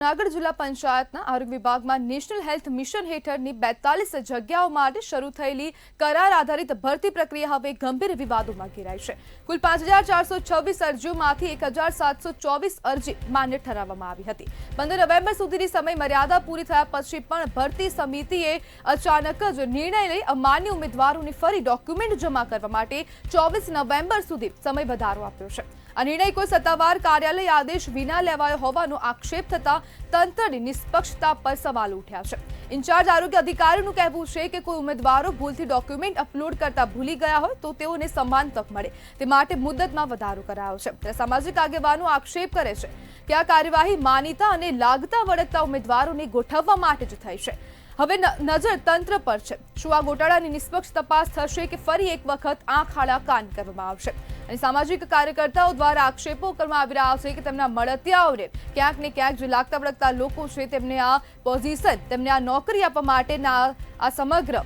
જૂનાગઢ જિલ્લા પંચાયતના આરોગ્ય વિભાગમાં નેશનલ હેલ્થ મિશન હેઠળની 42 જગ્યાઓ માટે શરૂ થયેલી કરાર આધારિત ભરતી પ્રક્રિયા હવે ગંભીર વિવાદોમાં ઘેરાઈ છે। કુલ 5426 અરજીઓમાંથી 1724 અરજી માન્ય ઠરાવવામાં આવી હતી। 15 નવેમ્બર સુધીની સમય મર્યાદા પૂરી થયા પછી પણ ભરતી સમિતિએ અચાનક જ નિર્ણય લઈ અમાન્ય ઉમેદવારોને ફરી ડોક્યુમેન્ટ જમા કરવા માટે 24 નવેમ્બર સુધી સમય વધારો આપ્યો છે। આ નિર્ણય કોઈ સત્તાવાર કાર્યાલય આદેશ વિના લેવાયો હોવાનો આક્ષેપ થતા તંત્રની નિષ્પક્ષતા પર સવાલ ઉઠ્યા છે। ઇન્ચાર્જ આરોગ્ય અધિકારીનું કહેવું છે કે કોઈ ઉમેદવારો ભૂલથી ડોક્યુમેન્ટ અપલોડ કરતા ભૂલી ગયા હોય તો તેઓને સમાન તક મળે તે માટે મુદ્દતમાં વધારો કરાયો છે। ત્યારે સામાજિક આગેવાનો આક્ષેપ કરે છે કે આ કાર્યવાહી માનીતા અને લાગતા વળગતા ઉમેદવારોને ગોઠવવા માટે જ થઈ છે। હવે નજર તંત્ર પર છે। શું આ ગોટાળાની નિષ્પક્ષ તપાસ થશે કે ફરી એક વખત આંખ આડા કાન કરવામાં આવશે? અને સામાજિક કાર્યકર્તાઓ દ્વારા આક્ષેપો કરવામાં આવી રહ્યા છે કે તેમના મળતિયાઓને ક્યાંક ને ક્યાંક જે લાગતા વળગતા લોકો છે તેમને આ પોઝિશન તેમને આ નોકરી આપવા માટેના આ સમગ્ર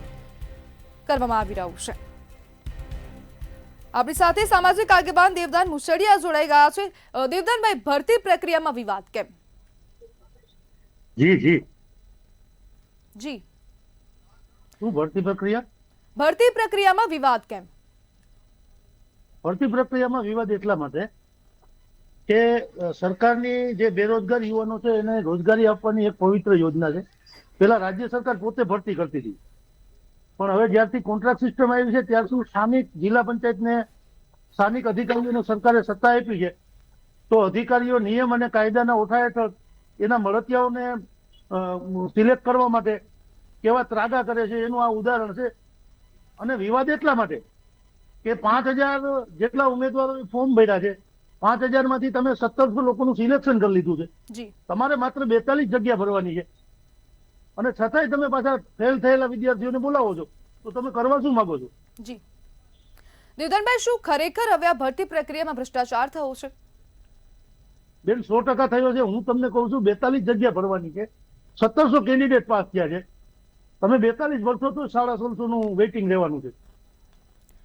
કરવામાં આવી રહ્યું છે। આપણી સાથે સામાજિક આગેવાન દેવદાન મુસળિયા જોડાઈ ગયા છે। દેવદાનભાઈ, ભરતી પ્રક્રિયામાં વિવાદ કેમ? જી જી જી શું ભરતી પ્રક્રિયામાં વિવાદ કેમ? ભરતી પ્રક્રિયામાં વિવાદ એટલા માટે કે સરકારની જે બેરોજગાર યુવાનો છે એને રોજગારી આપવાની એક પવિત્ર યોજના છે। પેલા રાજ્ય સરકાર પોતે ભરતી કરતી હતી, પણ હવે જ્યારથી કોન્ટ્રાક્ટ સિસ્ટમ આવી છે ત્યારથી સ્થાનિક જિલ્લા પંચાયતને સ્થાનિક અધિકારીઓને સરકારે સત્તા આપી છે, તો અધિકારીઓ નિયમ અને કાયદાના ઓઠા હેઠળ એના મળતિયાઓને સિલેક્ટ કરવા માટે કેવા ત્રાગા કરે છે એનું આ ઉદાહરણ છે। અને વિવાદ એટલા માટે કે 5000 જેટલા ઉમેદવારોએ ફોર્મ ભર્યા છે, 5000 માંથી તમે 1700 લોકોનું સિલેક્શન કરી લીધું છે। તમારે માત્ર 42 જગ્યા ભરવાની છે અને છતાંય તમે પાછા ફેલ થયેલા વિદ્યાર્થીઓને બોલાવો છો, તો તમે કરવા શું માંગો છો? જી દેવદાનભાઈ, શું ખરેખર હવે આ ભરતી પ્રક્રિયામાં ભ્રષ્ટાચાર થયો છે? બેન, 100% થયો છે। હું તમને કહું છું 42 જગ્યા ભરવાની છે, 1700 કેન્ડિડેટ પાસ થયા છે, તમે 42 વર્ષો તો 1650 નું વેઇટિંગ રહેવાનું છે,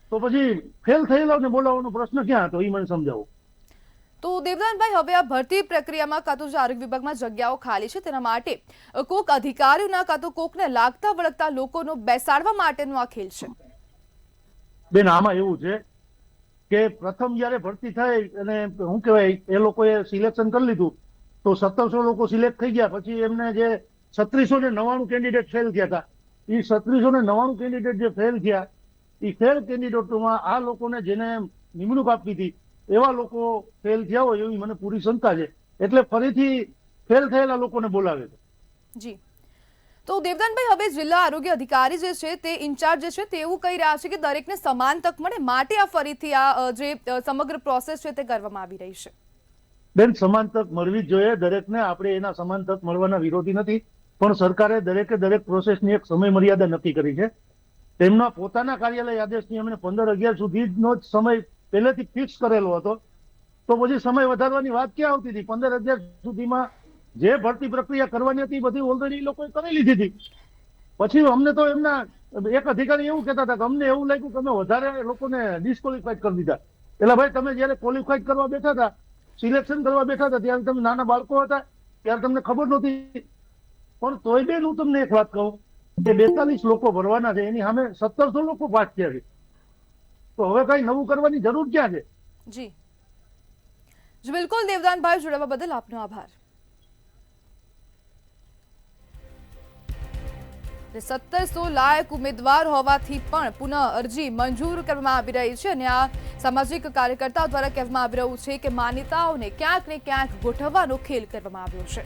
તો પછી ફેલ થયેલાને બોલાવવાનો પ્રશ્ન ક્યાં હતો એ મને સમજાવો। તો દેવદાનભાઈ, હવે આ ભરતી પ્રક્રિયામાં કાં તો જે આરોગ્ય વિભાગમાં જગ્યાઓ ખાલી છે તેના માટે કોક અધિકારીઓના કાં તો કોકને લાગતા વળગતા લોકોનો બેસાડવા માટેનો આ ખેલ છે? બેન, આમાં એવું છે કે પ્રથમ જયારે ભરતી થઈ અને શું કહેવાય એ લોકોએ સિલેક્શન કરી લીધું તો 1700 લોકો સિલેક્ટ થઈ ગયા, પછી એમને જે 3699 કેન્ડિડેટ ફેલ થયા હતા, એ 3699 કેન્ડિડેટ જે ફેલ થયા એ ફેલ કેન્ડિડેટોમાં આ લોકોને જેને નિમણૂક આપી હતી એવા લોકો ફેલ થયા હોય એવી મને પૂરી શંકા છે, એટલે ફરીથી ફેલ થયેલા લોકોને બોલાવે છે। જી, તો દેવદાનભાઈ, હવે જિલ્લા આરોગ્ય અધિકારી જે છે તે ઇન્ચાર્જ જે છે તે એવું કહી રહ્યા છે કે દરેકને સમાન તક મળે માટે આ ફરીથી આ જે સમગ્ર પ્રોસેસ છે તે કરવામાં આવી રહી છે। બેન, સમાન તક મળવી જ જોઈએ દરેકને, આપણે એના સમાન તક મળવાના વિરોધી નથી, પણ સરકારે દરેકે દરેક પ્રોસેસની એક સમય મર્યાદા નક્કી કરી છે। તેમના પોતાના કાર્યાલય આદેશની અમને 15-11 સુધીનો જ સમય પહેલેથી ફિક્સ કરેલો હતો, તો પછી સમય વધારવાની વાત ક્યાં આવતી હતી? 15-11 સુધીમાં જે ભરતી પ્રક્રિયા કરવાની હતી બધી ઓલરેડી લોકોએ કરી લીધી હતી। પછી અમને તો એમના એક અધિકારી એવું કહેતા હતા કે અમને એવું લાગ્યું કે અમે વધારે લોકોને ડિસ્કોલિફાઈડ કરી દીધા। એટલે ભાઈ, તમે જયારે ક્વોલિફાઈડ કરવા બેઠા હતા, સિલેક્શન કરવા બેઠા હતા, ત્યારે તમે નાના બાળકો હતા, ત્યારે તમને ખબર નહોતી, પણ તોય બેન હું તમને એક વાત કહું કે 42 લોકો ભરવાના છે, એની સામે 1700 લોકો પાસ થયા છે, તો હવે કઈ નવું કરવાની જરૂર ક્યાં છે? જી બિલકુલ દેવદાનભાઈ, જોડાવા બદલ આપનો આભાર। 1700 લાયક ઉમેદવાર હોવાથી પણ પુનઃ અરજી મંજૂર કરવામાં આવી રહી છે અને આ સામાજિક કાર્યકર્તાઓ દ્વારા કહેવામાં આવી રહ્યું છે કે માન્યતાઓને ક્યાંક ને ક્યાંક ગોઠવવાનો ખેલ કરવામાં આવ્યો છે।